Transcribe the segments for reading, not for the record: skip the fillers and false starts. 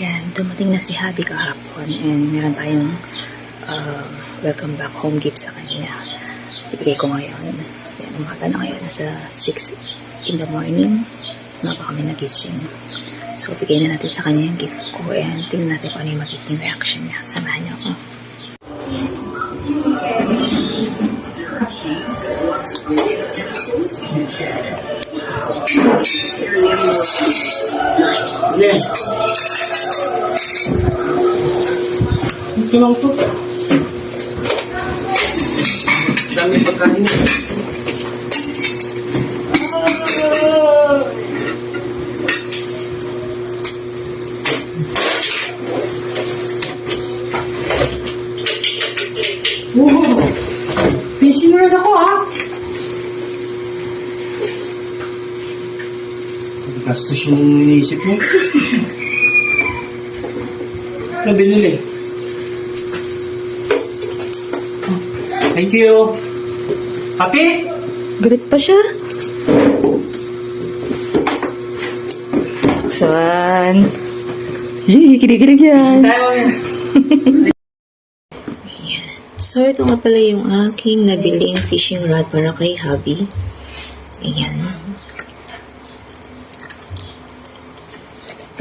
Yan, dumating na si Habi kahapon and meron tayong welcome back home gift sa kanya. Ibigay ko ngayon. Yan, umaga na ngayon. Nasa 6 in the morning. Umaga kami nagising. So, bigay na natin sa kanya yung gift ko and tingnan natin kung ano yung magiging reaction niya. Samahan niyo ako. Yes. Ito lang po. Dami pagkain. Wow! Busy na rin ako, ha? Gastos yung iniisip mo. Ano binili? Thank you. Happy? Galit pa siya. Saan? Yee, kinikilig yan. So, ito nga pala yung aking nabiling fishing rod para kay Habi. Ayan.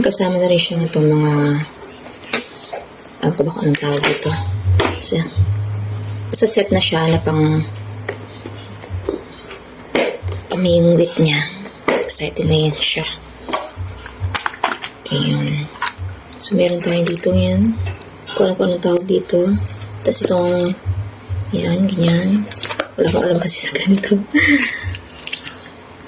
Kasama na rin siya ng itong mga ano ba kung anong tawag dito. Basta set na siya na pang yung weight niya. Excited na yan siya. Ayun. So, meron tayo dito yan. Kung anong tawag dito. Tapos itong yan, ganyan. Wala ko alam kasi sa ganito.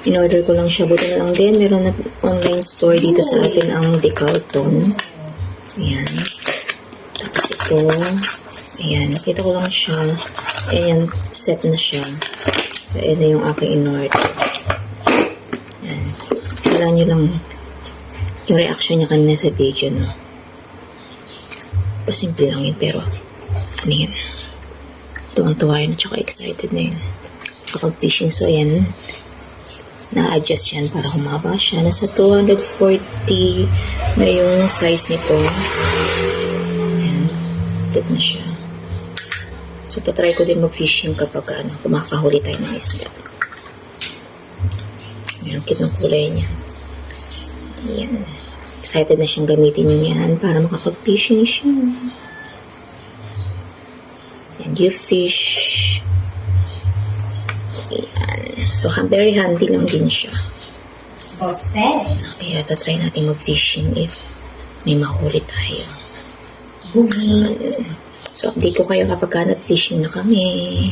In-order ko lang siya. Buti na lang din. Meron na online store dito sa atin ang Decathlon. Ayan. Tapos ito. Ayan. Nakita ko lang siya. Ayan. Set na siya. Ayan na yung aking in-order. Ayan. Wala nyo lang yung reaction niya kanina sa video, no? Pasimple lang yun. Pero, ano yun? Tuwang-tuwa yun. Tsaka excited na yun. Kapag fishing. So, ayan. Na-adjust yan para humaba siya. Nasa 240 na yung size nito. Ayan. Ulit na siya. So, tatry ko din mag-fishing kapag kumakahuli tayo ng isda. Ayan, cute ng kulay niya. Ayan. Excited na siyang gamitin yan para makapag-fishing siya. And you fish. So, very handy lang din siya. Buffet. Kaya tatry natin mag-fishing if may mahuli tayo. So, update ko kayo kapag nag-fishing na kami.